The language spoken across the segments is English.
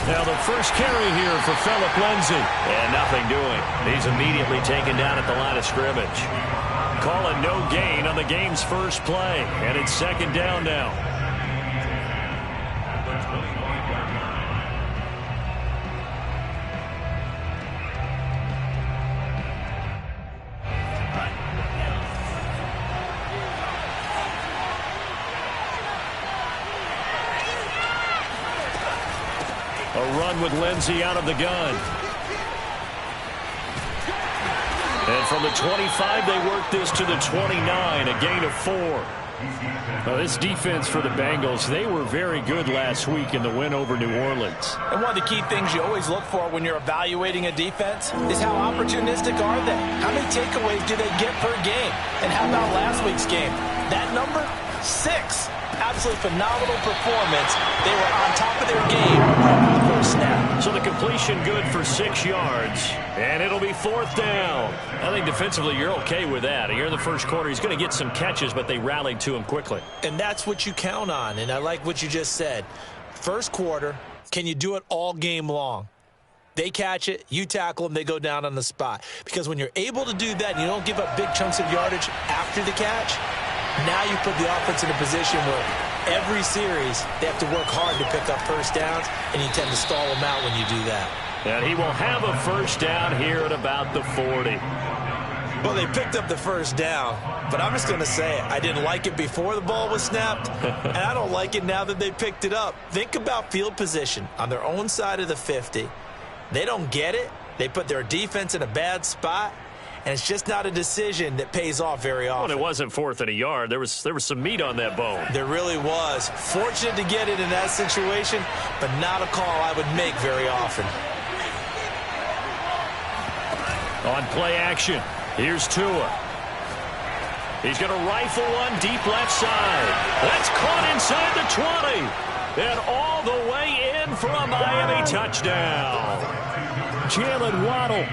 Now the first carry here for Phillip Lindsay. And nothing doing. He's immediately taken down at the line of scrimmage. Calling no gain on the game's first play. And it's second down now. A run with Lindsay out of the gun. And from the 25, they work this to the 29, a gain of 4. Well, this defense for the Bengals, they were very good last week in the win over New Orleans. And one of the key things you always look for when you're evaluating a defense is how opportunistic are they? How many takeaways do they get per game? And how about last week's game? That number? 6. Absolutely phenomenal performance. They were on top of their game from the first snap. So the completion good for 6 yards. And it'll be 4th down. I think defensively you're okay with that. Here in the first quarter, he's going to get some catches, but they rallied to him quickly. And that's what you count on. And I like what you just said. First quarter, can you do it all game long? They catch it, you tackle them, they go down on the spot. Because when you're able to do that and you don't give up big chunks of yardage after the catch, now you put the offense in a position where every series they have to work hard to pick up first downs, and you tend to stall them out when you do that. And he will have a first down here at about the 40. Well, they picked up the first down, but I'm just going to say it. I didn't like it before the ball was snapped, and I don't like it now that they picked it up. Think about field position on their own side of the 50. They don't get it. They put their defense in a bad spot. And it's just not a decision that pays off very often. Well, it wasn't 4th and a yard. There was some meat on that bone. There really was. Fortunate to get it in that situation, but not a call I would make very often. On play action, here's Tua. He's going to rifle one deep left side. That's caught inside the 20. And all the way in for a Miami touchdown. Jalen Waddle.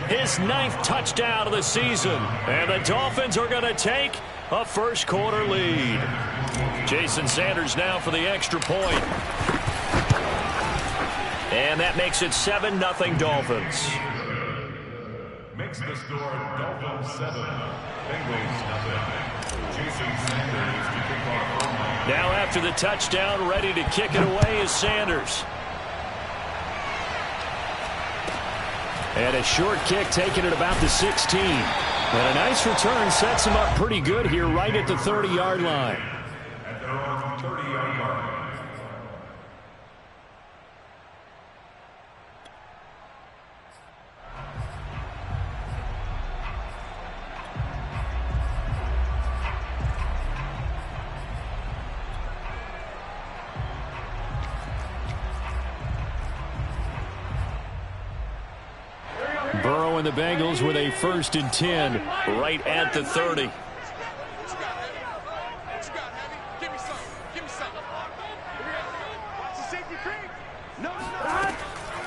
His 9th touchdown of the season. And the Dolphins are going to take a first quarter lead. Jason Sanders now for the extra point. And that makes it 7-0 Dolphins. Makes the score Dolphins 7, Bengals 0. Jason Sanders to kick off. Now after the touchdown, ready to kick it away is Sanders. And a short kick taken at about the 16. And a nice return sets him up pretty good here right at the 30-yard line. At their own 30-yard line. Burrow and the Bengals with a 1st and 10 right at the 30.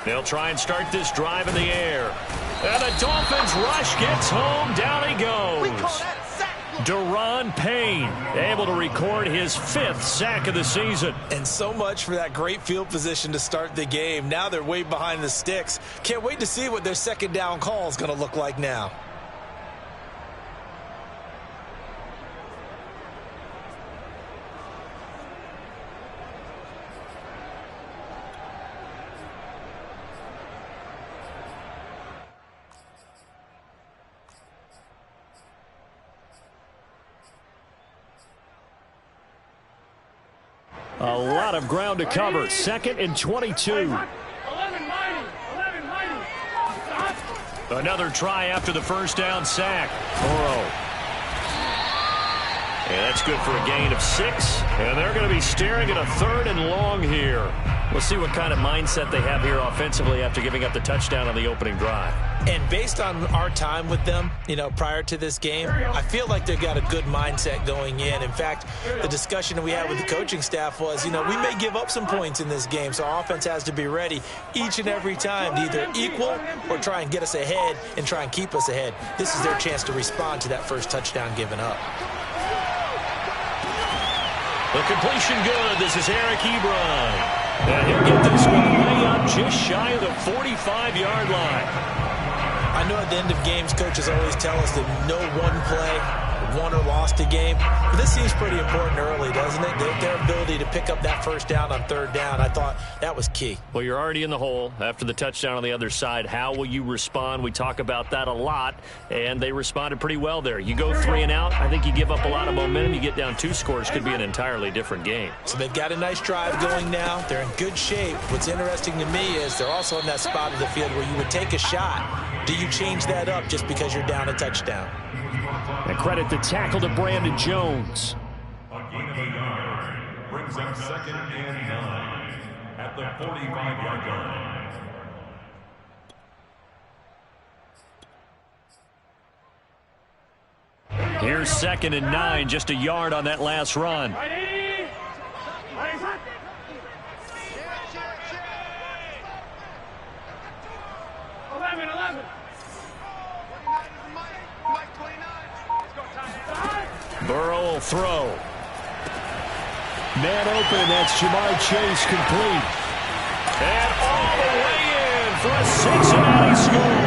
They'll try and start this drive in the air. And the Dolphins rush gets home. Down he goes. Daron Payne able to record his 5th sack of the season. And so much for that great field position to start the game. Now they're way behind the sticks. Can't wait to see what their second down call is going to look like now. A lot of ground to cover. 2nd and 22. Another try after the first down sack. Burrow. And that's good for a gain of 6. And they're going to be staring at a 3rd and long here. We'll see what kind of mindset they have here offensively after giving up the touchdown on the opening drive. And based on our time with them, prior to this game, I feel like they've got a good mindset going in. In fact, the discussion that we had with the coaching staff was, we may give up some points in this game, so our offense has to be ready each and every time to either equal or try and get us ahead and try and keep us ahead. This is their chance to respond to that first touchdown given up. The completion good. This is Eric Ebron. And he'll get this one way up just shy of the 45-yard line. I know at the end of games, coaches always tell us that no one play won or lost a game. But this seems pretty important early, doesn't it? Their ability to pick up that first down on third down, I thought that was key. Well, you're already in the hole after the touchdown on the other side. How will you respond? We talk about that a lot, and they responded pretty well there. You go 3 and out, I think you give up a lot of momentum. You get down 2 scores, could be an entirely different game. So they've got a nice drive going now. They're in good shape. What's interesting to me is they're also in that spot of the field where you would take a shot. Do you change that up just because you're down a touchdown? And credit the tackle to Brandon Jones. A gain of a yard brings up 2nd and 9 at the 45-yard line. Here's 2nd and 9, just a yard on that last run. 11. Burrow will throw. Man open, that's Jamar Chase, complete. And all the way in for a Cincinnati score.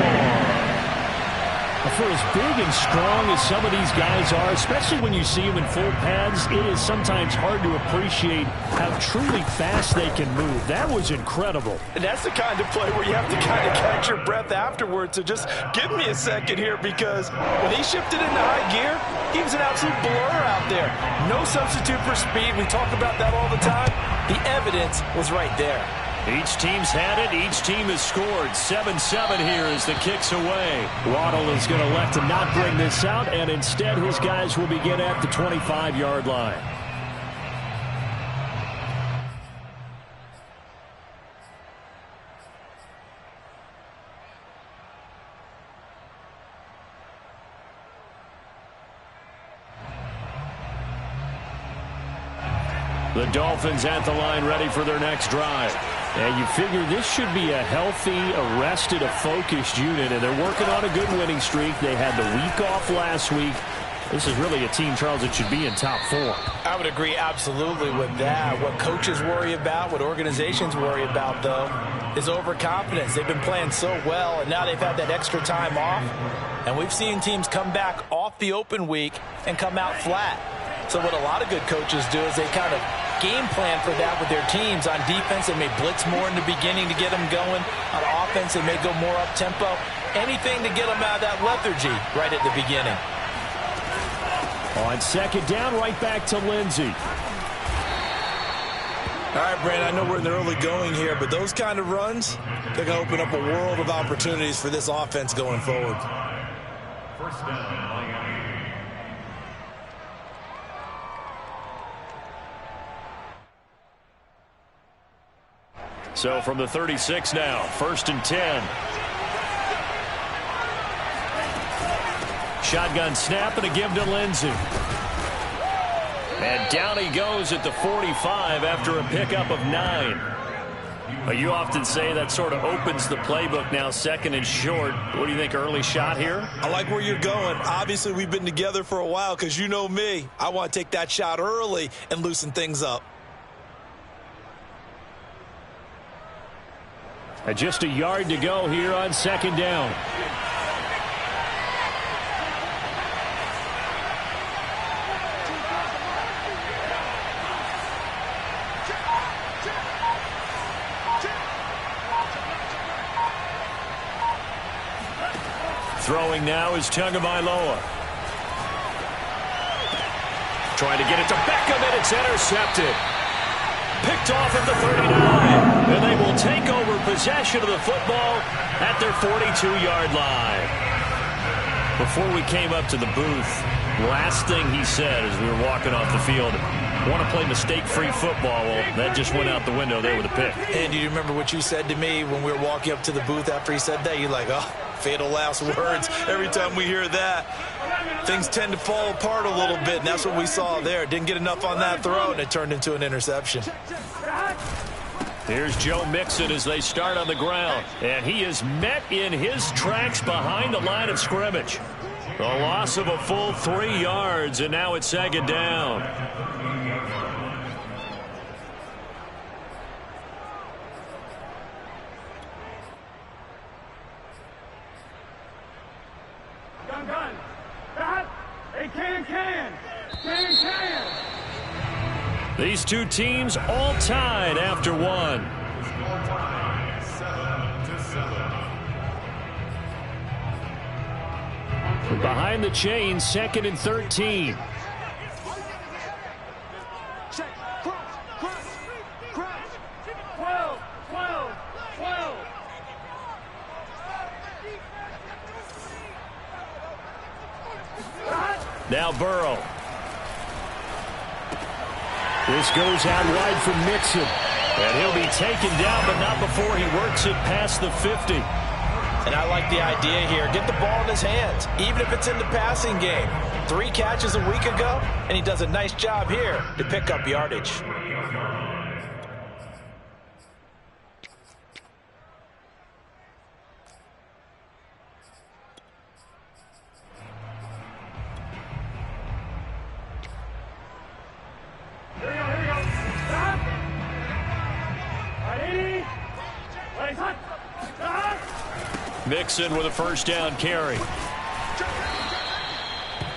For as big and strong as some of these guys are, especially when you see them in full pads, it is sometimes hard to appreciate how truly fast they can move. That was incredible. And that's the kind of play where you have to kind of catch your breath afterwards. So just give me a second here, because when he shifted into high gear, he was an absolute blur out there. No substitute for speed. We talk about that all the time. The evidence was right there. Each team's had it. Each team has scored. 7-7 here as the kick's away. Waddle is going to elect to not bring this out, and instead his guys will begin at the 25-yard line. The Dolphins at the line, ready for their next drive. And you figure this should be a healthy, arrested, a focused unit, and they're working on a good winning streak. They had the week off last week. This is really a team, Charles, that should be in top 4. I would agree absolutely with that. What coaches worry about, what organizations worry about, though, is overconfidence. They've been playing so well, and now they've had that extra time off. And we've seen teams come back off the open week and come out flat. So what a lot of good coaches do is they kind of game plan for that with their teams. On defense, they may blitz more in the beginning to get them going. On offense, they may go more up-tempo. Anything to get them out of that lethargy right at the beginning. On 2nd down, right back to Lindsey. All right, Brandon, I know we're in the early going here, but those kind of runs, they're going to open up a world of opportunities for this offense going forward. First down, Miami. So from the 36 now, 1st and 10. Shotgun snap and a give to Lindsey. And down he goes at the 45 after a pickup of 9. But you often say that sort of opens the playbook now, 2nd and short. What do you think, early shot here? I like where you're going. Obviously, we've been together for a while, because you know me. I want to take that shot early and loosen things up. And just a yard to go here on 2nd down. Throwing now is Tagovailoa. Trying to get it to Beckham, and it's intercepted. Picked off at the 39. And they will take over possession of the football at their 42-yard line. Before we came up to the booth, last thing he said as we were walking off the field, want to play mistake-free football. Well, that just went out the window there with a pick. And do you remember what you said to me when we were walking up to the booth after he said that? You're like, oh, fatal last words. Every time we hear that, things tend to fall apart a little bit, and that's what we saw there. Didn't get enough on that throw, and it turned into an interception. Here's Joe Mixon as they start on the ground. And he is met in his tracks behind the line of scrimmage. The loss of a full 3 yards, and now it's 2nd down. These two teams all tied after one. Score tie, 7-7. Behind the chains, 2nd and 13. Now Burrow. This goes out wide for Mixon. And he'll be taken down, but not before he works it past the 50. And I like the idea here. Get the ball in his hands, even if it's in the passing game. 3 catches a week ago, and he does a nice job here to pick up yardage. Mixon with a first down carry.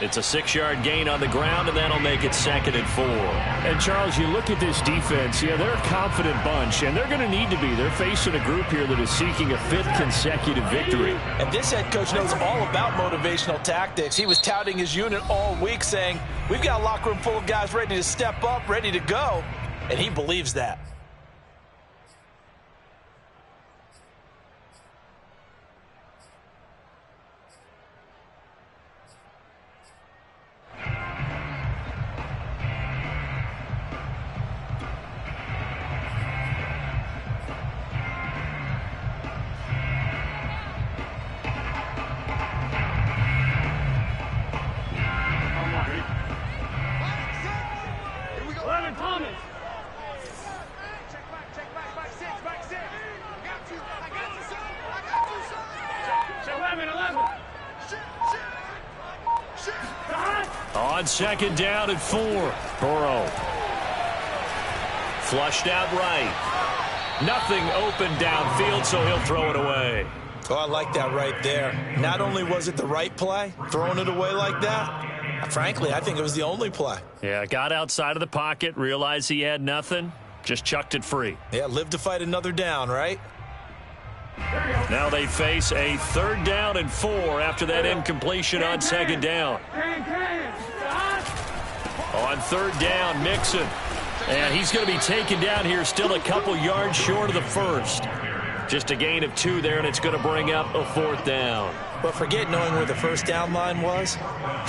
It's a 6-yard gain on the ground, and that'll make it 2nd and 4. And, Charles, you look at this defense, they're a confident bunch, and they're going to need to be. They're facing a group here that is seeking a 5th consecutive victory. And this head coach knows all about motivational tactics. He was touting his unit all week, saying, we've got a locker room full of guys ready to step up, ready to go, and he believes that. On 2nd down and 4. Burrow. Flushed out right. Nothing open downfield, so he'll throw it away. Oh, I like that right there. Not only was it the right play, throwing it away like that, frankly, I think it was the only play. Yeah, got outside of the pocket, realized he had nothing, just chucked it free. Yeah, live to fight another down, right? Now they face a 3rd down and 4 after that incompletion on 2nd down. On 3rd down, Mixon. And he's going to be taken down here, still a couple yards short of the 1st. Just a gain of 2 there, and it's going to bring up a 4th down. But forget knowing where the first down line was.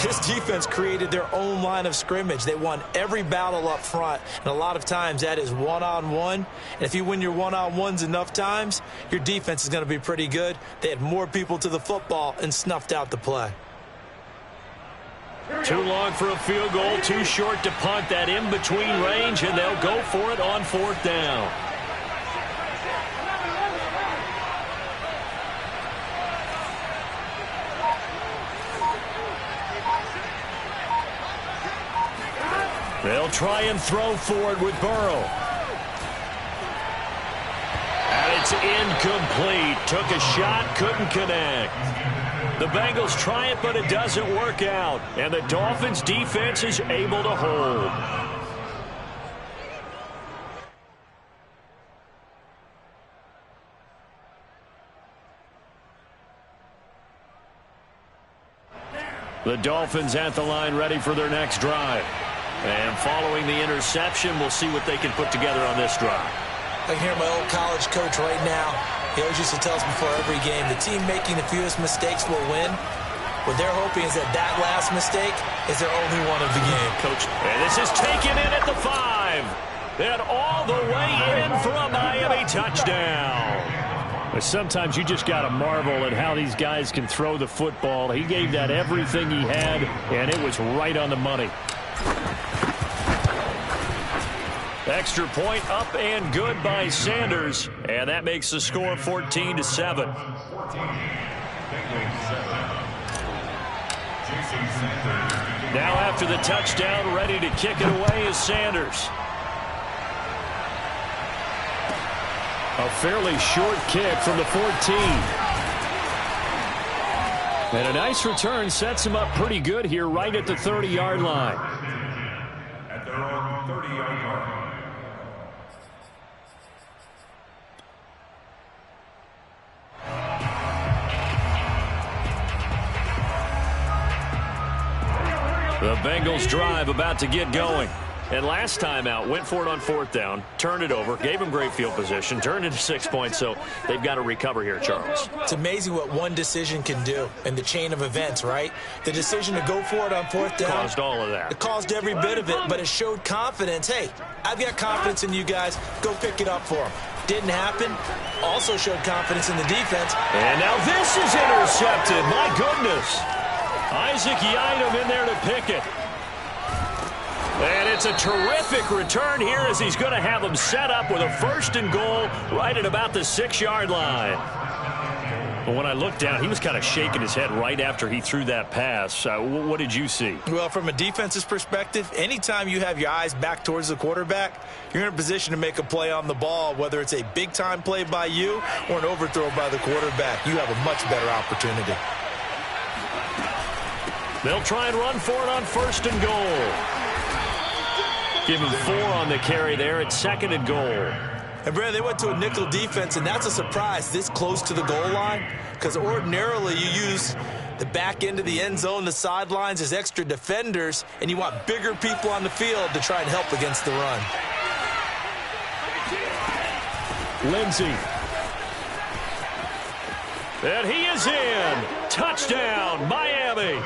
This defense created their own line of scrimmage. They won every battle up front, and a lot of times that is one-on-one. And if you win your one-on-ones enough times, your defense is going to be pretty good. They had more people to the football and snuffed out the play. Too long for a field goal, too short to punt. That in-between range, and they'll go for it on 4th down. They'll try and throw for it with Burrow. And it's incomplete. Took a shot, couldn't connect. The Bengals try it, but it doesn't work out. And the Dolphins' defense is able to hold. The Dolphins at the line ready for their next drive. And following the interception, we'll see what they can put together on this drive. I can hear my old college coach right now. He always used to tell us before every game, the team making the fewest mistakes will win. What they're hoping is that that last mistake is their only one of the game. Coach, and this is taken in at the 5. And all the way in for a Miami touchdown. But sometimes you just got to marvel at how these guys can throw the football. He gave that everything he had, and it was right on the money. Extra point up and good by Sanders. And that makes the score 14-7. Now after the touchdown, ready to kick it away is Sanders. A fairly short kick from the 14. And a nice return sets him up pretty good here right at the 30-yard line. at their own 30-yard line. The Bengals drive about to get going. And last time out, went for it on 4th down, turned it over, gave them great field position, turned into 6 points, so they've got to recover here, Charles. It's amazing what one decision can do in the chain of events, right? The decision to go for it on 4th down. Caused all of that. It caused every bit of it, but it showed confidence. Hey, I've got confidence in you guys. Go pick it up for them. Didn't happen. Also showed confidence in the defense. And now this is intercepted. My goodness. Isaac Yiadom in there to pick it. And it's a terrific return here as he's going to have them set up with a 1st and goal right at about the 6-yard line. But when I looked down, he was kind of shaking his head right after he threw that pass. What did you see? Well, from a defense's perspective, anytime you have your eyes back towards the quarterback, you're in a position to make a play on the ball, whether it's a big-time play by you or an overthrow by the quarterback. You have a much better opportunity. They'll try and run for it on 1st and goal. Give him 4 on the carry there at 2nd and goal. And, Brad, they went to a nickel defense, and that's a surprise this close to the goal line, because ordinarily you use the back end of the end zone, the sidelines as extra defenders, and you want bigger people on the field to try and help against the run. Lindsey. And he is in. Touchdown, Miami.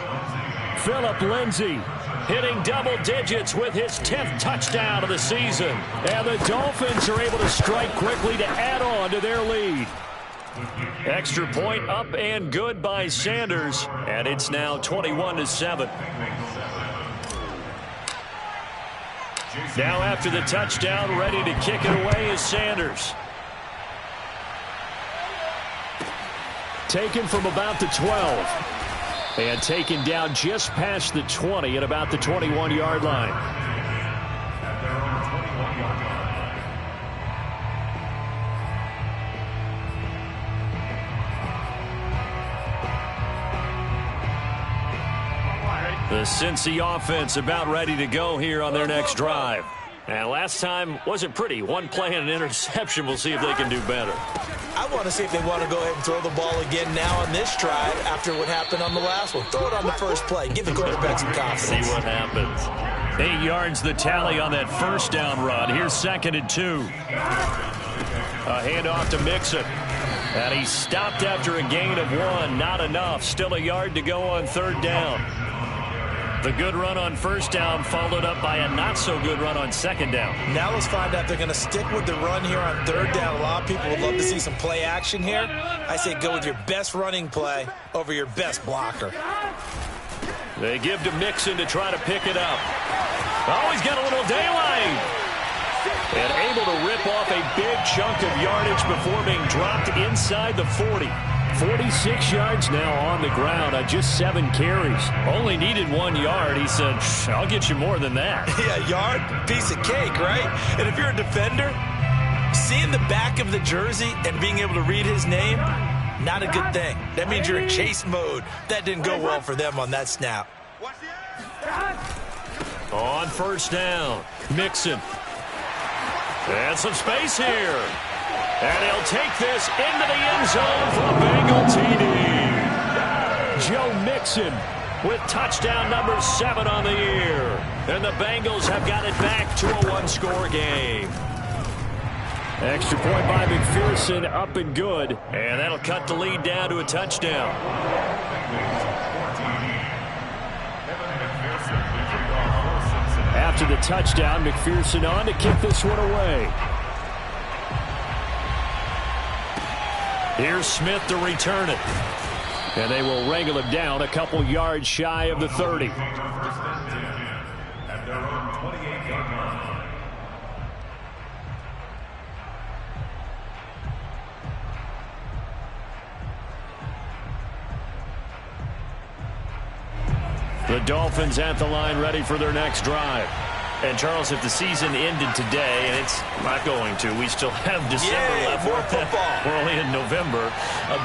Phillip Lindsey. Hitting double digits with his 10th touchdown of the season. And the Dolphins are able to strike quickly to add on to their lead. Extra point up and good by Sanders. And it's now 21-7. Now after the touchdown, ready to kick it away is Sanders. Taken from about the 12. And taken down just past the 20 at about the 21-yard line. The Cincy offense about ready to go here on their next drive. And last time wasn't pretty. One play and an interception. We'll see if they can do better. I want to see if they want to go ahead and throw the ball again now on this drive after what happened on the last one. Throw it on the first play. Give the quarterback some confidence. See what happens. 8 yards the tally on that 1st down run. Here's 2nd and 2. A handoff to Mixon. And he stopped after a gain of 1. Not enough. Still a yard to go on 3rd down. The good run on 1st down followed up by a not-so-good run on 2nd down. Now let's find out if they're going to stick with the run here on 3rd down. A lot of people would love to see some play action here. I say go with your best running play over your best blocker. They give to Mixon to try to pick it up. Oh, he's got a little daylight. And able to rip off a big chunk of yardage before being dropped inside the 40. 46 yards now on the ground on just 7 carries. Only needed 1 yard. He said, I'll get you more than that. Yeah, yard, piece of cake, right? And if you're a defender, seeing the back of the jersey and being able to read his name, not a good thing. That means you're in chase mode. That didn't go well for them on that snap. On 1st down, Mixon. And some space here. And he'll take this into the end zone for a Bengal TD. Joe Mixon with touchdown number 7 on the year. And the Bengals have got it back to a 1-score game. Extra point by McPherson, up and good. And that'll cut the lead down to a touchdown. After the touchdown, McPherson on to kick this one away. Here's Smith to return it. And they will wrangle him down a couple yards shy of the 30. The Dolphins at the line ready for their next drive. And, Charles, if the season ended today, and it's not going to, we still have December left. More football. We're only in November.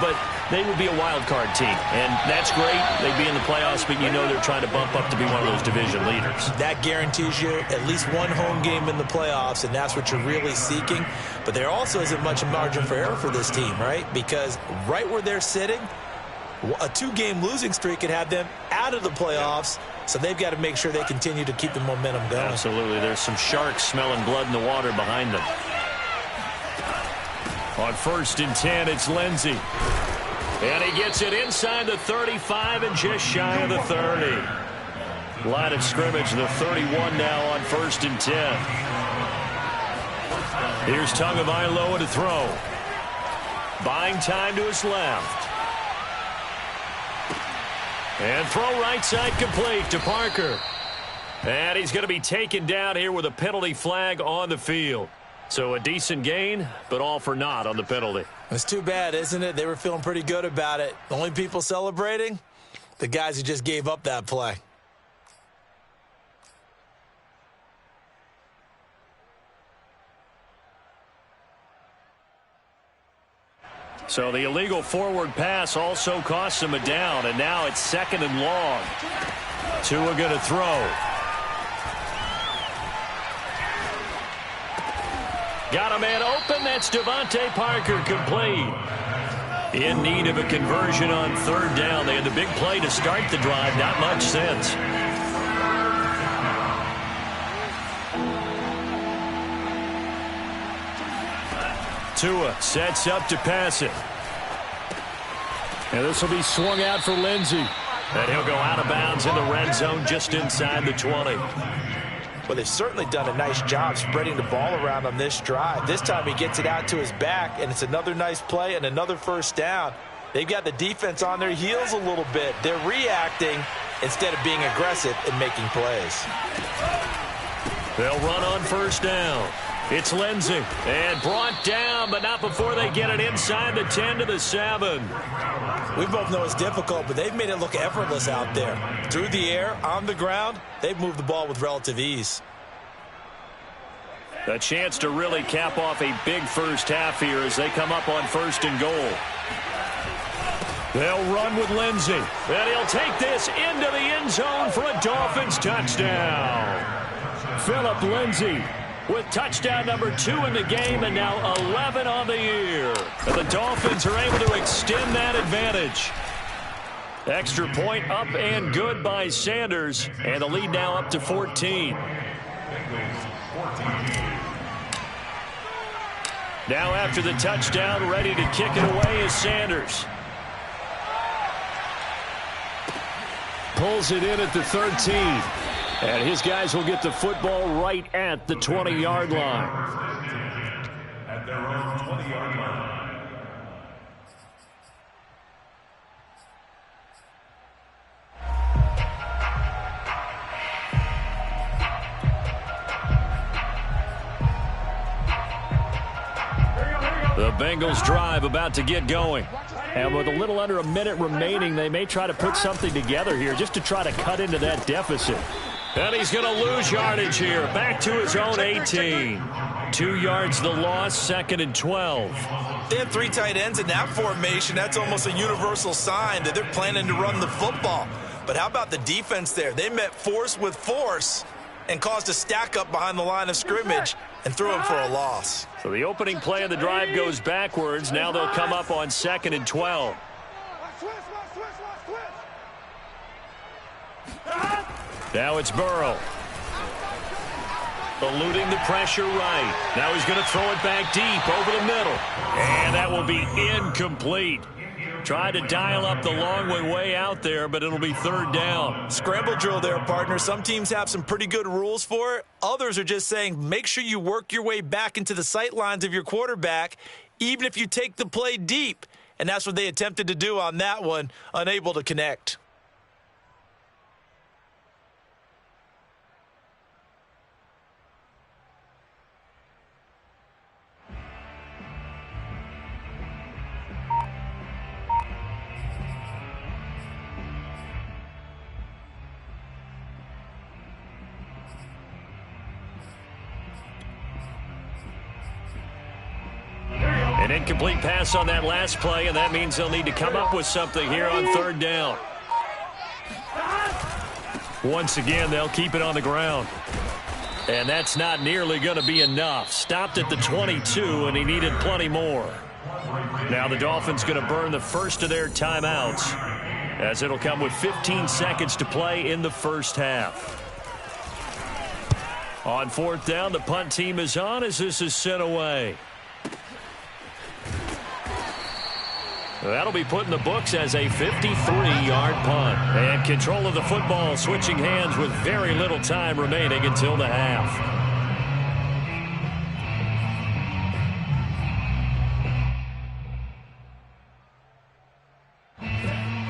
But they would be a wild card team. And that's great. They'd be in the playoffs, but you know they're trying to bump up to be one of those division leaders. That guarantees you at least one home game in the playoffs, and that's what you're really seeking. But there also isn't much margin for error for this team, right? Because right where they're sitting, a 2-game losing streak could have them out of the playoffs. So they've got to make sure they continue to keep the momentum going. Absolutely. There's some sharks smelling blood in the water behind them. On 1st and 10, it's Lindsey. And he gets it inside the 35 and just shy of the 30. Line of scrimmage, the 31 now on 1st and 10. Here's Tagovailoa to throw. Buying time to his left. And throw right side complete to Parker. And he's going to be taken down here with a penalty flag on the field. So a decent gain, but all for naught on the penalty. It's too bad, isn't it? They were feeling pretty good about it. The only people celebrating, the guys who just gave up that play. So the illegal forward pass also costs him a down, and now it's 2nd and long. Tua going to throw. Got a man open. That's Devontae Parker complete. In need of a conversion on 3rd down. They had the big play to start the drive. Not much since. Tua sets up to pass it. And this will be swung out for Lindsey. And he'll go out of bounds in the red zone just inside the 20. Well, they've certainly done a nice job spreading the ball around on this drive. This time he gets it out to his back, and it's another nice play and another 1st down. They've got the defense on their heels a little bit. They're reacting instead of being aggressive and making plays. They'll run on 1st down. It's Lindsey, and brought down, but not before they get it inside the 10 to the 7. We both know it's difficult, but they've made it look effortless out there. Through the air, on the ground, they've moved the ball with relative ease. A chance to really cap off a big first half here as they come up on 1st and goal. They'll run with Lindsey, and he'll take this into the end zone for a Dolphins touchdown. Phillip Lindsey with touchdown number 2 in the game, and now 11 on the year. And the Dolphins are able to extend that advantage. Extra point up and good by Sanders, and the lead now up to 14. Now after the touchdown, ready to kick it away is Sanders. Pulls it in at the 13. And his guys will get the football right at the 20-yard line. At their own 20-yard line. The Bengals drive about to get going. And with a little under a minute remaining, they may try to put something together here just to try to cut into that deficit. And he's going to lose yardage here. Back to his own 18. 2 yards the loss, 2nd and 12. They have 3 tight ends in that formation. That's almost a universal sign that they're planning to run the football. But how about the defense there? They met force with force and caused a stack up behind the line of scrimmage and threw him for a loss. So the opening play of the drive goes backwards. Now they'll come up on 2nd and 12. Now it's Burrow. Eluding the pressure right. Now he's going to throw it back deep over the middle. And that will be incomplete. Tried to dial up the long way out there, but it'll be 3rd down. Scramble drill there, partner. Some teams have some pretty good rules for it. Others are just saying make sure you work your way back into the sight lines of your quarterback, even if you take the play deep. And that's what they attempted to do on that one, unable to connect. An incomplete pass on that last play, and that means they'll need to come up with something here on third down. Once again, they'll keep it on the ground. And that's not nearly going to be enough. Stopped at the 22, and he needed plenty more. Now the Dolphins going to burn the first of their timeouts, as it'll come with 15 seconds to play in the first half. On fourth down, the punt team is on as this is sent away. That'll be put in the books as a 53-yard punt. And control of the football switching hands with very little time remaining until the half.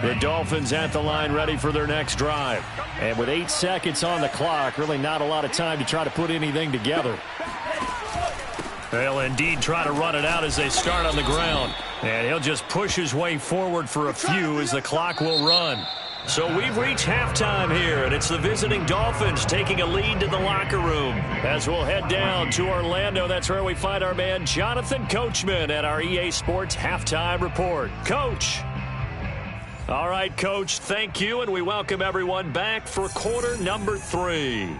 The Dolphins at the line ready for their next drive. And with 8 seconds on the clock, really not a lot of time to try to put anything together. They'll indeed try to run it out as they start on the ground. And he'll just push his way forward for a few as the clock will run. So we've reached halftime here, and it's the visiting Dolphins taking a lead to the locker room. As we'll head down to Orlando, that's where we find our man Jonathan Coachman at our EA Sports Halftime Report. Coach. All right, Coach, thank you, and we welcome everyone back for quarter number 3.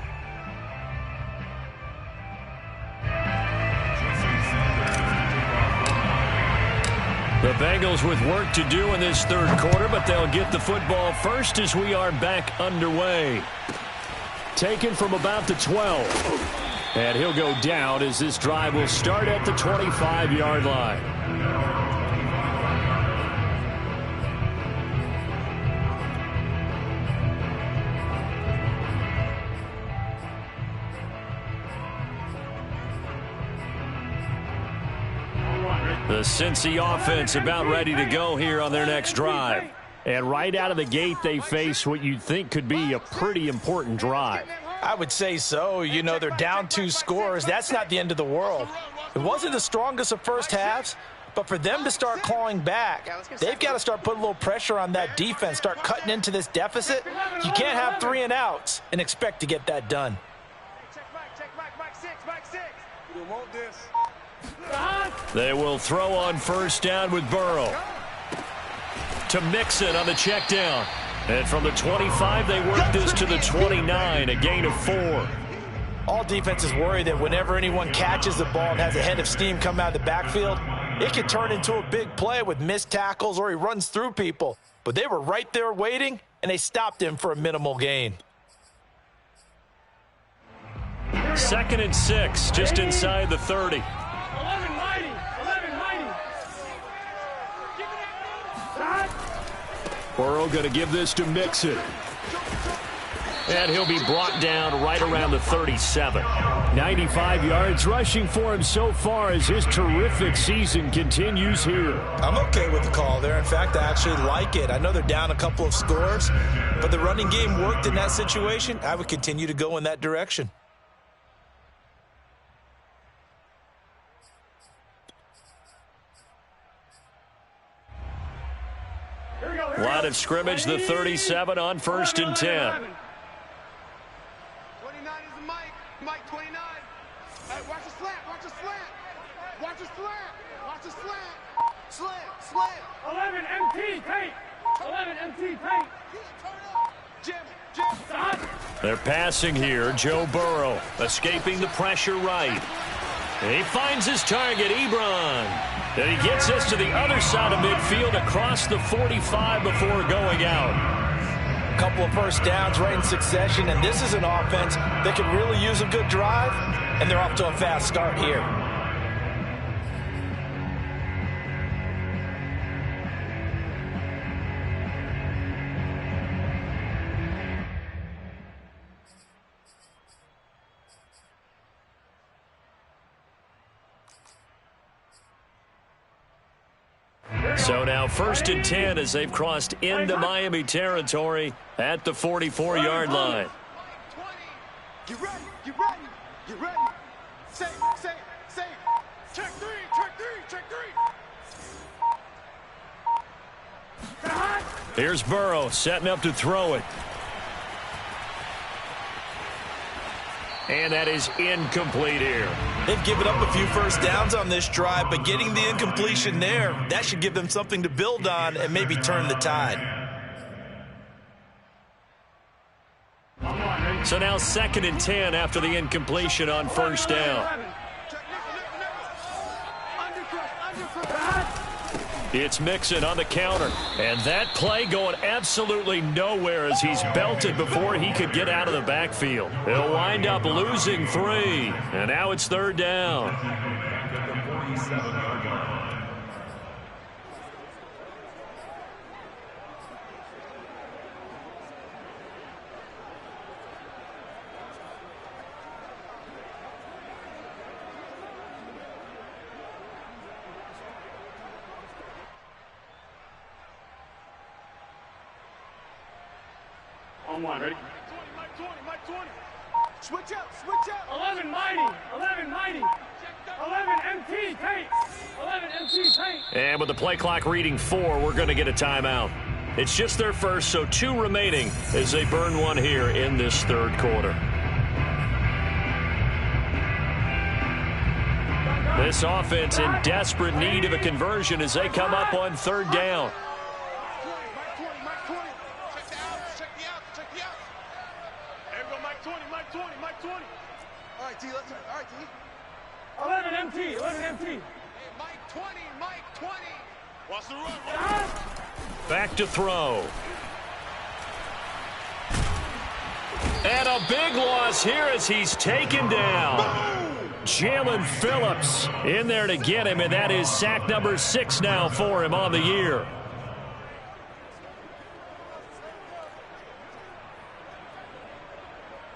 The Bengals with work to do in this third quarter, but they'll get the football first as we are back underway. Taken from about the 12. And he'll go down as this drive will start at the 25-yard line. The Cincy offense about ready to go here on their next drive. And right out of the gate, they face what you'd think could be a pretty important drive. I would say so. You know, they're down 2 scores. That's not the end of the world. It wasn't the strongest of first halves, but for them to start clawing back, they've got to start putting a little pressure on that defense, start cutting into this deficit. You can't have 3 and outs and expect to get that done. They will throw on first down with Burrow. To Mixon on the check down. And from the 25, they work this to the 29, a gain of 4. All defenses worry that whenever anyone catches the ball and has a head of steam come out of the backfield, it can turn into a big play with missed tackles or he runs through people. But they were right there waiting, and they stopped him for a minimal gain. 2nd and 6, just inside the 30. Burrow going to give this to Mixon. And he'll be brought down right around the 37. 95 yards rushing for him so far as his terrific season continues here. I'm okay with the call there. In fact, I actually like it. I know they're down a couple of scores, but the running game worked in that situation. I would continue to go in that direction. Line of scrimmage, the 37 on 1st and 10. 29 is the Mike 29. Hey, watch the slant, watch the slant. Watch the slant, watch the slant. Slant. 11 MT, paint. 11 MT, paint. Jim. They're passing here. Joe Burrow escaping the pressure right. And he finds his target, Ebron. And he gets us to the other side of midfield across the 45 before going out. A couple of first downs right in succession, and this is an offense that could really use a good drive, and they're off to a fast start here. So now 1st and 10 as they've crossed into Miami territory at the 44-yard line. Get ready. Safe. Check three. Here's Burrow setting up to throw it. And that is incomplete here. They've given up a few first downs on this drive, but getting the incompletion there, that should give them something to build on and maybe turn the tide. So now 2nd and 10 after the incompletion on first down. It's Mixon on the counter. And that play going absolutely nowhere as he's belted before he could get out of the backfield. He'll wind up losing 3. And now it's 3rd down. On one, ready? Mike 20. Switch up. 11 mighty. 11 MT paint. 11 MT paint. And with the play clock reading 4, we're going to get a timeout. It's just their first, so 2 remaining as they burn one here in this 3rd quarter. This offense in desperate need of a conversion as they come up on 3rd down. All right, T, let's turn. All right, T. 11 MT. Hey, Mike 20. Watch the run. Back to throw. And a big loss here as he's taken down. Jalen Phillips in there to get him, and that is sack number 6 now for him on the year.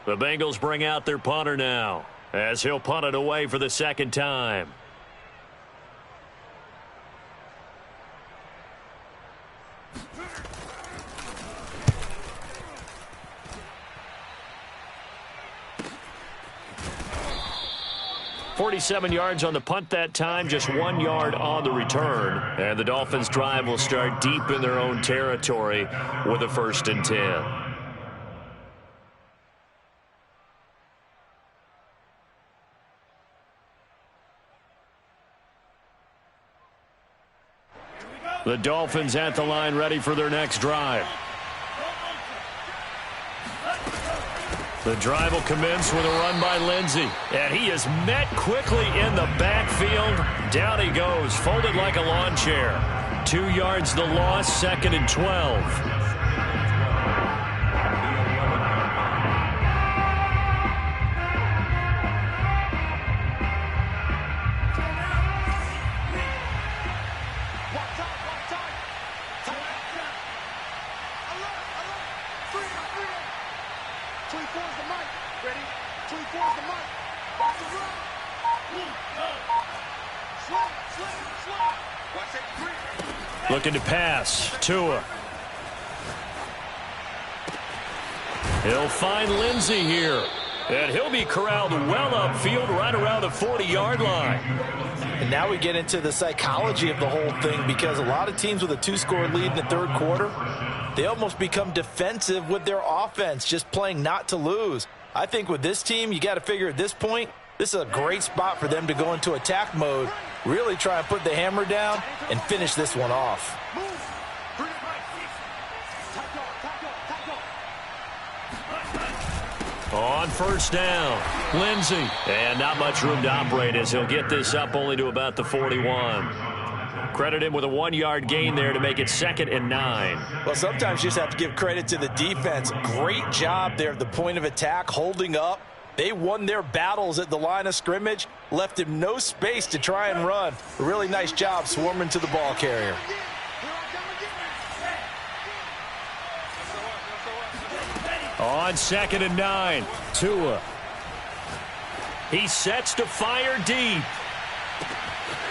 The Bengals bring out their punter now as he'll punt it away for the 2nd time. .47 yards on the punt that time, just 1 yard on the return. And the Dolphins' drive will start deep in their own territory with a 1st and 10. The Dolphins at the line ready for their next drive. The drive will commence with a run by Lindsey. And he is met quickly in the backfield. Down he goes, folded like a lawn chair. 2 yards the loss, 2nd and 12. Looking to pass. Tua. He'll find Lindsey here. And he'll be corralled well upfield right around the 40-yard line. And now we get into the psychology of the whole thing, because a lot of teams with a 2-score lead in the 3rd quarter, they almost become defensive with their offense, just playing not to lose. I think with this team, you got to figure at this point, this is a great spot for them to go into attack mode, really try and put the hammer down and finish this one off. On 1st down, Lindsey. And not much room to operate as he'll get this up only to about the 41. Credit him with a 1-yard gain there to make it 2nd and 9. Well, sometimes you just have to give credit to the defense. Great job there at the point of attack, holding up. They won their battles at the line of scrimmage, left him no space to try and run. A really nice job swarming to the ball carrier. On 2nd and 9, Tua. He sets to fire deep.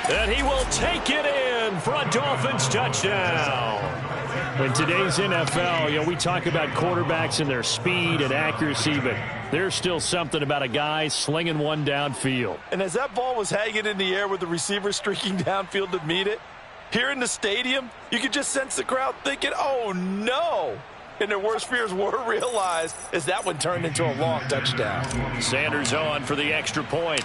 And he will take it in for a Dolphins touchdown. In today's NFL, we talk about quarterbacks and their speed and accuracy, but there's still something about a guy slinging one downfield. And as that ball was hanging in the air with the receiver streaking downfield to meet it, here in the stadium, you could just sense the crowd thinking, oh, no. and their worst fears were realized as that one turned into a long touchdown. Sanders on for the extra point.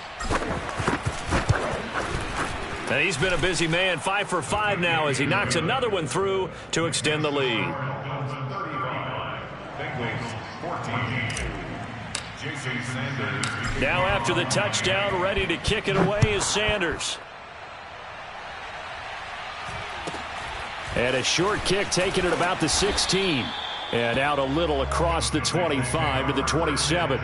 And he's been a busy man, 5 for 5 now as he knocks another one through to extend the lead. Now after the touchdown, ready to kick it away is Sanders. And a short kick taken at about the 16. And out a little across the 25 to the 27.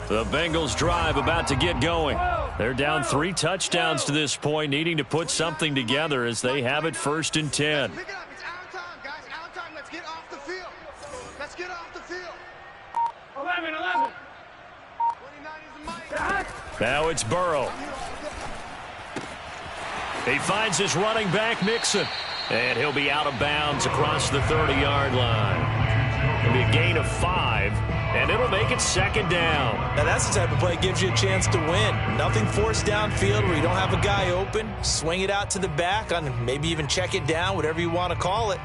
The Bengals drive about to get going. They're down 3 touchdowns to this point, needing to put something together as they have it 1st and 10. Pick it up. It's our time, guys. Our time. Let's get off the field. Let's get off the field. 11. 29 is the mic. Now it's Burrow. He finds his running back, Mixon. And he'll be out of bounds across the 30-yard line. It'll be a gain of 5. And it'll make it 2nd down. Now that's the type of play that gives you a chance to win. Nothing forced downfield where you don't have a guy open. Swing it out to the back, on maybe even check it down, whatever you want to call it.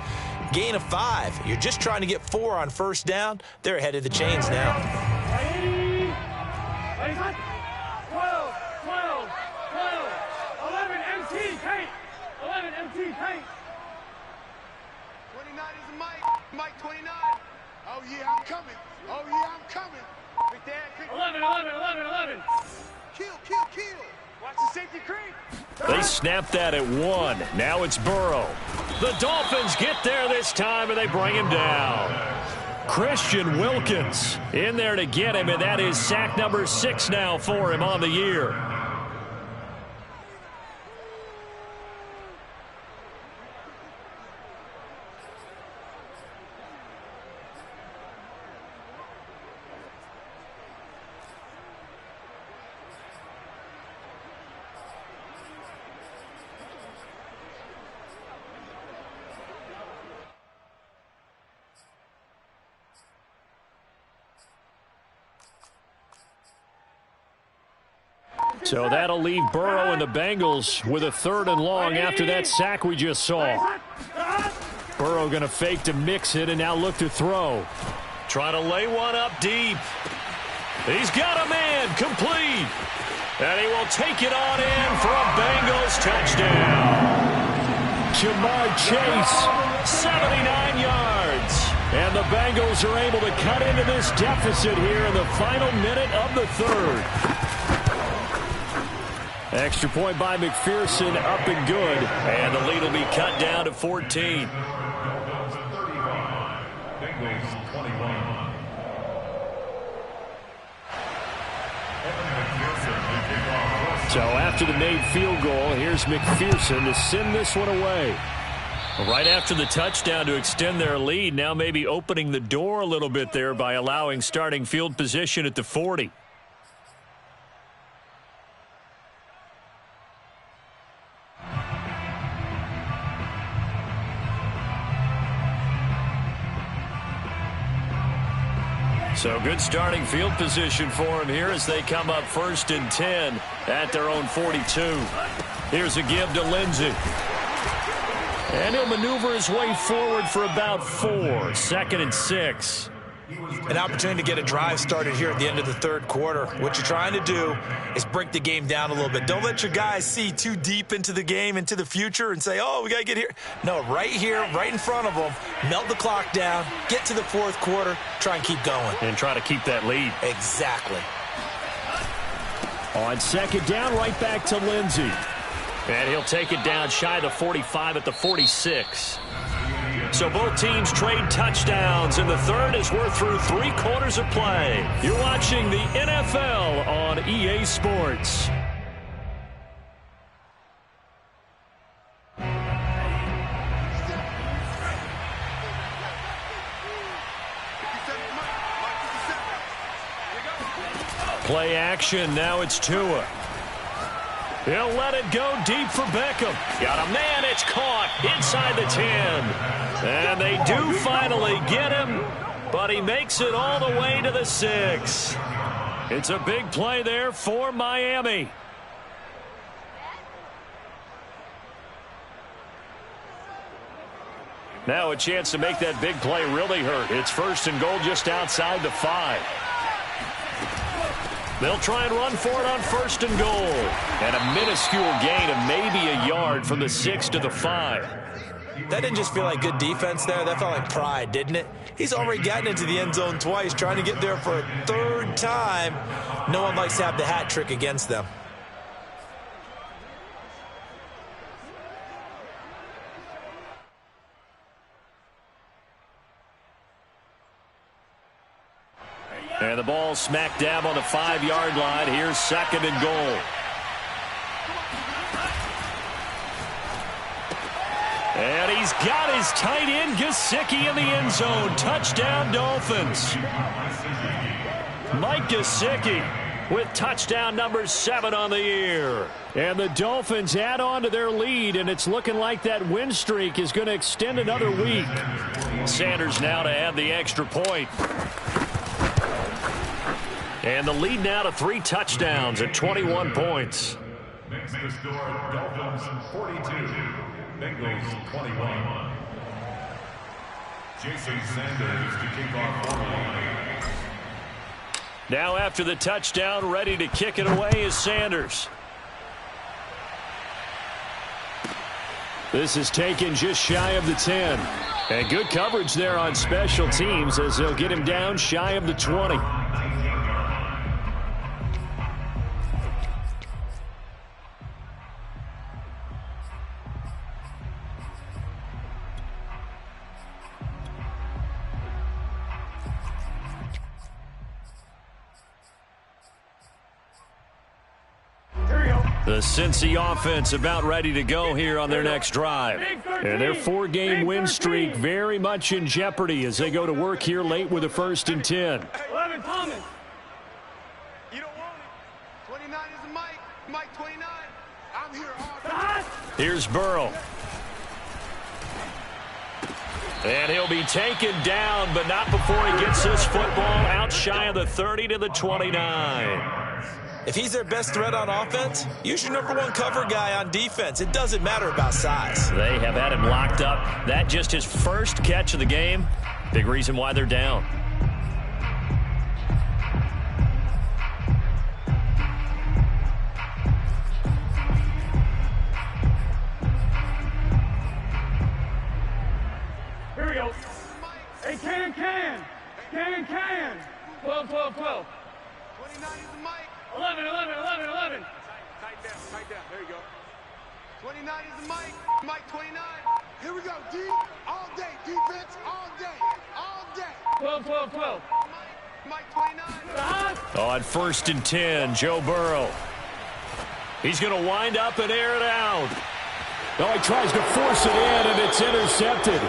Gain of 5. You're just trying to get 4 on 1st down. They're ahead of the chains now. 12. 11 MT paint. 11 MT paint. 29 is the mic. Mike 29. Oh, yeah, I'm coming. Oh, yeah, I'm coming. Big Dad, quick. 11. Kill. Watch the safety creep. They snapped that at 1. Now it's Burrow. The Dolphins get there this time, and they bring him down. Christian Wilkins in there to get him, and that is sack number 6 now for him on the year. So that'll leave Burrow and the Bengals with a 3rd and long after that sack we just saw. Burrow going to fake to mix it and now look to throw. Trying to lay one up deep. He's got a man complete. And he will take it on in for a Bengals touchdown. Jamar Chase, 79 yards. And the Bengals are able to cut into this deficit here in the final minute of the 3rd. Extra point by McPherson, up and good. And the lead will be cut down to 14. So after the made field goal, here's McPherson to send this one away. Right after the touchdown to extend their lead, now maybe opening the door a little bit there by allowing starting field position at the 40. So good starting field position for him here as they come up 1st and 10 at their own 42. Here's a give to Lindsey. And he'll maneuver his way forward for about 4. 2nd and 6. An opportunity to get a drive started here at the end of the 3rd quarter. What you're trying to do is break the game down a little bit. Don't let your guys see too deep into the game, into the future, and say, oh, we got to get here. No, right here, right in front of them, melt the clock down, get to the 4th quarter, try and keep going. And try to keep that lead. Exactly. On 2nd down, right back to Lindsey. And he'll take it down shy of the 45 at the 46. So both teams trade touchdowns in the 3rd as we're through 3 quarters of play. You're watching the NFL on EA Sports. Play action. Now it's Tua. He'll let it go deep for Beckham. Got a man. It's caught inside the 10. And they do finally get him, but he makes it all the way to the 6. It's a big play there for Miami. Now a chance to make that big play really hurt. It's 1st and goal just outside the 5. They'll try and run for it on 1st and goal. And a minuscule gain of maybe a yard from the 6 to the 5. That didn't just feel like good defense there. That felt like pride, didn't it? He's already gotten into the end zone twice, trying to get there for a 3rd time. No one likes to have the hat trick against them. And the ball smack dab on the 5-yard line. Here's 2nd and goal. And he's got his tight end Gesicki in the end zone. Touchdown Dolphins. Mike Gesicki with touchdown number 7 on the year. And the Dolphins add on to their lead, and it's looking like that win streak is going to extend another week. Sanders now to add the extra point. And the lead now to 3 touchdowns at 21 points. Makes the score Dolphins 42, Bengals 21. Jason Sanders to kick off for Miami. Now after the touchdown, ready to kick it away is Sanders. This is taken just shy of the 10. And good coverage there on special teams as they'll get him down shy of the 20. The Cincy offense about ready to go here on their next drive. And their 4-game win streak very much in jeopardy as they go to work here late with a 1st and 10. 11, Thomas. You don't want it. 29 is Mike. Mike 29. I'm here all time. Here's Burrow. And he'll be taken down, but not before he gets this football out shy of the 30 to the 29. If he's their best threat on offense, use your #1 cover guy on defense. It doesn't matter about size. They have had him locked up. That just his first catch of the game. Big reason why they're down. Here we go. Hey, can. 12. 29 is Mike. 11. Tighten down. There you go. 29 is Mike. Mike 29. Here we go. Deep. All day. Defense. All day. 12. Mike 29. On 1st and 10, Joe Burrow. He's going to wind up and air it out. Oh, he tries to force it in, and it's intercepted.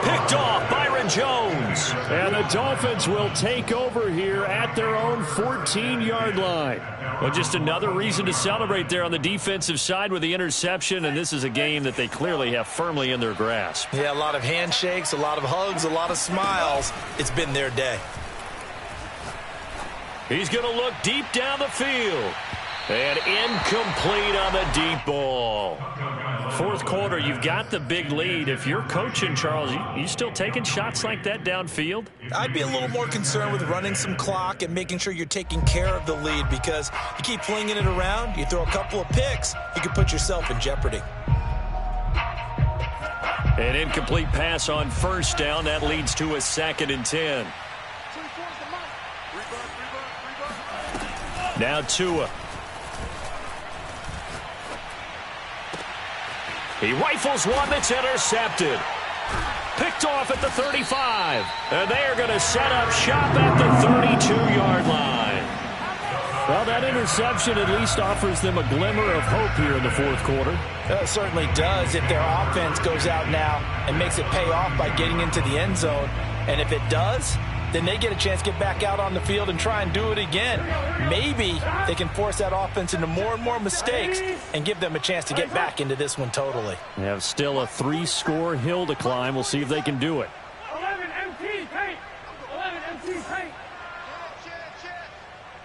Picked off Byron Jones. And the Dolphins will take over here at their own 14-yard line. Well, just another reason to celebrate there on the defensive side with the interception, and this is a game that they clearly have firmly in their grasp. Yeah, a lot of handshakes, a lot of hugs, a lot of smiles. It's been their day. He's going to look deep down the field. And incomplete on the deep ball. 4th quarter, you've got the big lead. If you're coaching, Charles, you still taking shots like that downfield? I'd be a little more concerned with running some clock and making sure you're taking care of the lead, because you keep flinging it around, you throw a couple of picks, you can put yourself in jeopardy. An incomplete pass on 1st down. That leads to a 2nd and 10. Now Tua. He rifles one that's intercepted. Picked off at the 35. And they are going to set up shop at the 32-yard line. Well, that interception at least offers them a glimmer of hope here in the 4th quarter. It certainly does if their offense goes out now and makes it pay off by getting into the end zone. And if it does, then they get a chance to get back out on the field and try and do it again. Maybe they can force that offense into more and more mistakes and give them a chance to get back into this one totally. They have still a 3-score hill to climb. We'll see if they can do it. 11 MT paint. 11 MT paint.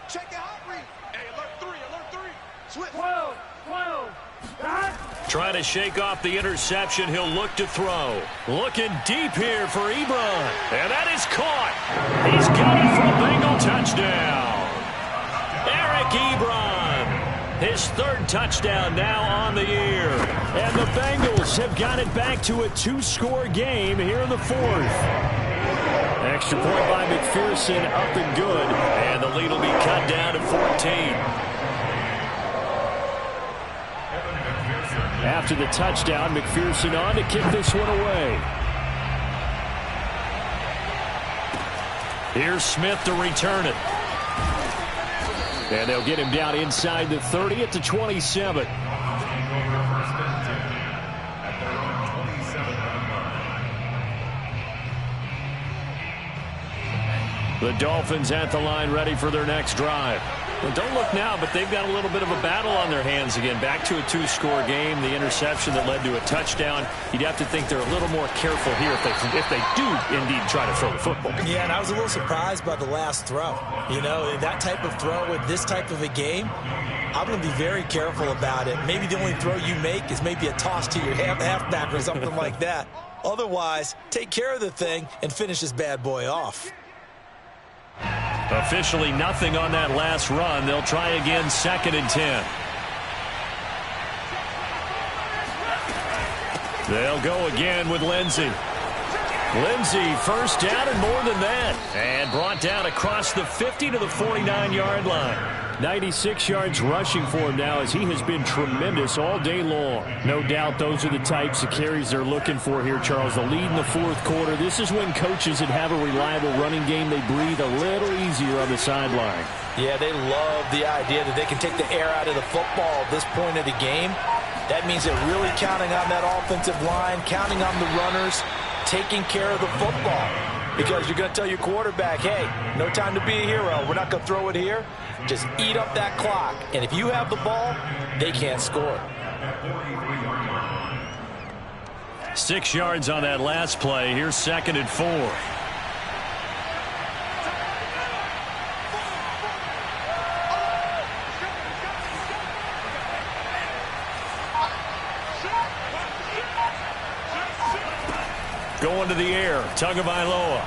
Check it out, read. Hey, alert 3. Switch. 12. Trying to shake off the interception. He'll look to throw. Looking deep here for Ebron. And that is caught. He's got it for a Bengal touchdown. Eric Ebron. His 3rd touchdown now on the year. And the Bengals have got it back to a 2-score game here in the 4th. Extra point by McPherson, up and good. And the lead will be cut down to 14. After the touchdown, McPherson on to kick this one away. Here's Smith to return it. And they'll get him down inside the 30 at the 27. The Dolphins at the line, ready for their next drive. Well, don't look now, but they've got a little bit of a battle on their hands again. Back to a 2-score game. The interception that led to a touchdown. You'd have to think they're a little more careful here if they do indeed try to throw the football. Yeah, and I was a little surprised by the last throw. You know, that type of throw with this type of a game, I'm going to be very careful about it. Maybe the only throw you make is maybe a toss to your halfback or something like that. Otherwise, take care of the thing and finish this bad boy off. Officially nothing on that last run. They'll try again, 2nd and 10. They'll go again with Lindsey. Lindsey, 1st down and more than that. And brought down across the 50 to the 49-yard line. 96 yards rushing for him now as he has been tremendous all day long. No doubt those are the types of carries they're looking for here, Charles. The lead in the 4th quarter. This is when coaches that have a reliable running game, they breathe a little easier on the sideline. Yeah, they love the idea that they can take the air out of the football at this point of the game. That means they're really counting on that offensive line, counting on the runners, taking care of the football. Because you're going to tell your quarterback, hey, no time to be a hero. We're not going to throw it here. Just eat up that clock. And if you have the ball, they can't score. 6 yards on that last play. Here's 2nd and 4. Going to the air. Tagovailoa.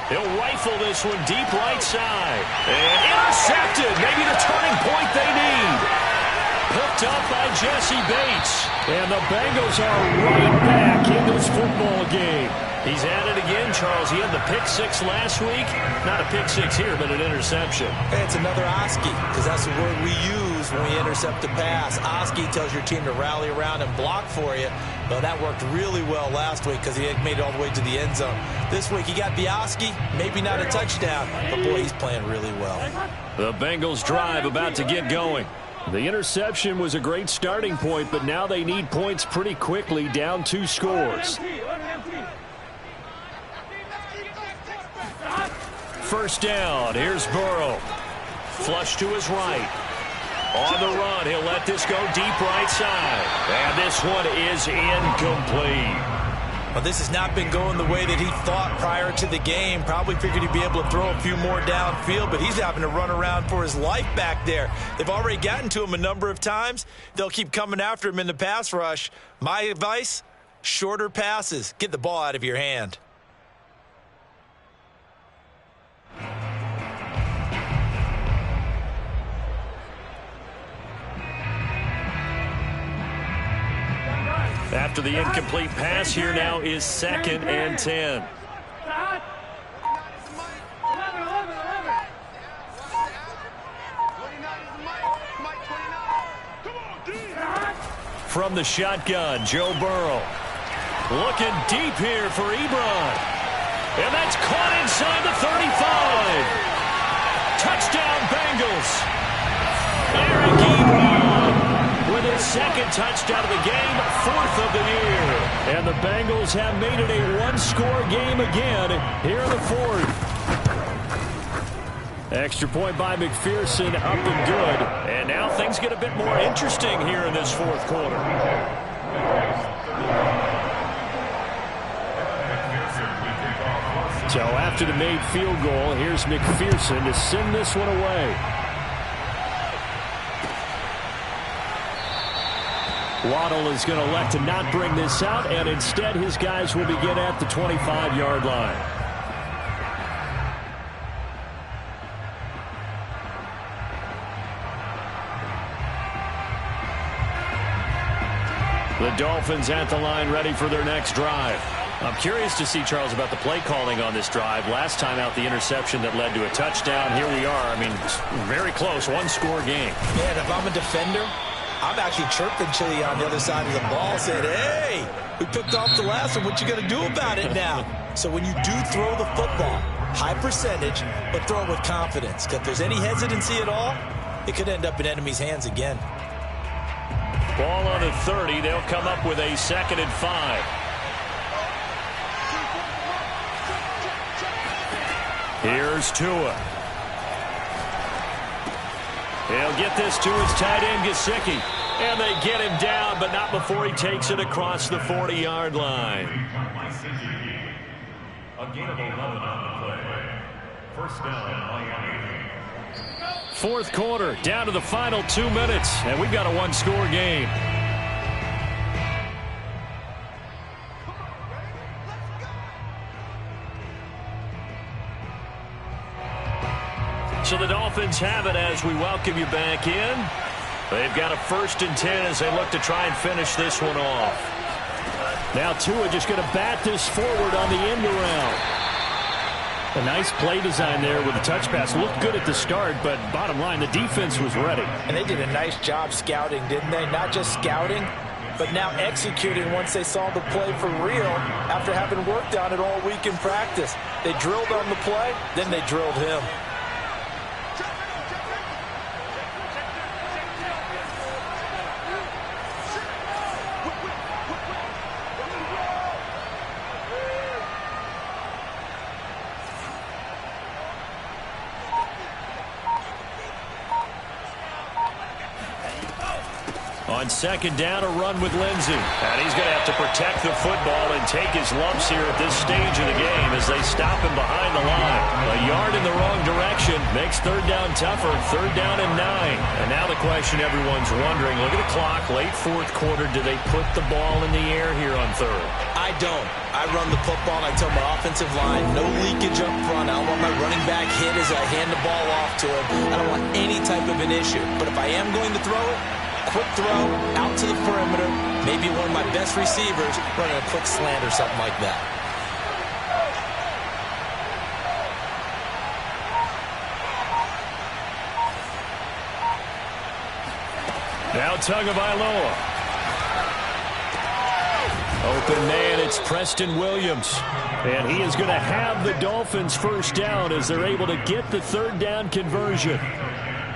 He'll rifle this one deep right side. And intercepted. Maybe the turning point they need. Picked up by Jesse Bates. And the Bengals are right back in this football game. He's at it again, Charles. He had the pick 6 last week. Not a pick 6 here, but an interception. Hey, it's another Oski, because that's the word we use when we intercept a pass. Oski tells your team to rally around and block for you. Well, that worked really well last week because he had made it all the way to the end zone. This week he got the Oski, maybe not a touchdown, but boy, he's playing really well. The Bengals drive about to get going. The interception was a great starting point, but now they need points pretty quickly, down 2 scores. 1st down. Here's Burrow. Flush to his right. On the run, he'll let this go deep right side. And this one is incomplete. Well, this has not been going the way that he thought prior to the game. Probably figured he'd be able to throw a few more downfield, but he's having to run around for his life back there. They've already gotten to him a number of times. They'll keep coming after him in the pass rush. My advice, shorter passes. Get the ball out of your hand. After the incomplete pass, here now is 2nd and 10. From the shotgun, Joe Burrow. Looking deep here for Ebron. And that's caught inside the 35. Touchdown, Bengals. Eric Ebron with his second touchdown of the game, 4th of the year. And the Bengals have made it a one-score game again here in the 4th. Extra point by McPherson, up and good. And now things get a bit more interesting here in this 4th quarter. So after the made field goal, here's McPherson to send this one away. Waddle is going to elect to not bring this out, and instead his guys will begin at the 25-yard line. The Dolphins at the line ready for their next drive. I'm curious to see, Charles, about the play calling on this drive. Last time out, the interception that led to a touchdown. Here we are. I mean, very close, one-score game. Yeah, and if I'm a defender, I'm actually chirping Chili on the other side of the ball, saying, hey, we picked off the last one. What you going to do about it now? So when you do throw the football, high percentage, but throw it with confidence. Because if there's any hesitancy at all, it could end up in enemy's hands again. Ball on the 30. They'll come up with a 2nd and 5. Here's Tua. He'll get this to his tight end, Gesicki. And they get him down, but not before he takes it across the 40-yard line. A gain of 11 on the play. First down, Miami. 4th quarter, down to the final 2 minutes, and we've got a one-score game. So the Dolphins have it as we welcome you back in. They've got a 1st and 10 as they look to try and finish this one off. Now Tua just going to bat this forward on the end around. A nice play design there with the touch pass. Looked good at the start, but bottom line, the defense was ready. And they did a nice job scouting, didn't they? Not just scouting, but now executing once they saw the play for real after having worked on it all week in practice. They drilled on the play, then they drilled him. On 2nd down, a run with Lindsey. And he's going to have to protect the football and take his lumps here at this stage of the game as they stop him behind the line. A yard in the wrong direction makes 3rd down tougher. 3rd down and 9. And now the question everyone's wondering, look at the clock, late 4th quarter, do they put the ball in the air here on 3rd? I don't. I run the football, and I tell my offensive line, no leakage up front. I don't want my running back hit as I hand the ball off to him. I don't want any type of an issue. But if I am going to throw it, quick throw out to the perimeter, maybe one of my best receivers running a quick slant or something like that. Now Tagovailoa. Open man, it's Preston Williams. And he is going to have the Dolphins 1st down as they're able to get the 3rd down conversion.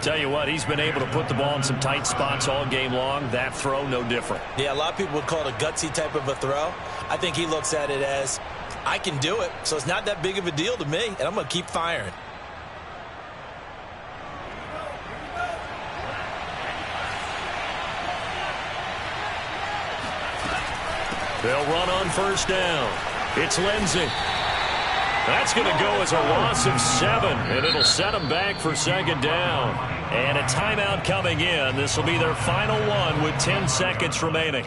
Tell you what, he's been able to put the ball in some tight spots all game long. That throw, no different. Yeah, a lot of people would call it a gutsy type of a throw. I think he looks at it as, I can do it, so it's not that big of a deal to me, and I'm going to keep firing. They'll run on 1st down. It's Lindsey. That's going to go as a loss of 7, and it'll set them back for 2nd down. And a timeout coming in. This will be their final one with 10 seconds remaining.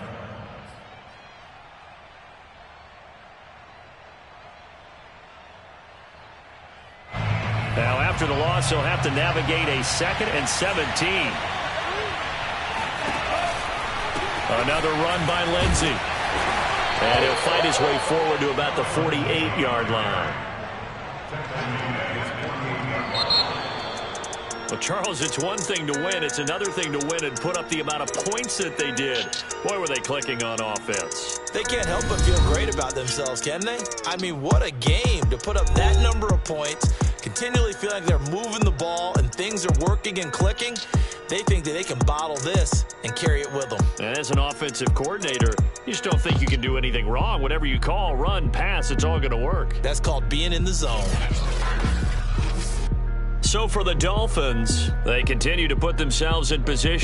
Now, after the loss, he'll have to navigate a 2nd and 17. Another run by Lindsey. And he'll fight his way forward to about the 48-yard line. Well, Charles, it's one thing to win. It's another thing to win and put up the amount of points that they did. Boy, were they clicking on offense. They can't help but feel great about themselves, can they? I mean, what a game to put up that number of points, continually feel like they're moving the ball and things are working and clicking. They think that they can bottle this and carry it with them. And as an offensive coordinator, you just don't think you can do anything wrong. Whatever you call, run, pass, it's all going to work. That's called being in the zone. So for the Dolphins, they continue to put themselves in position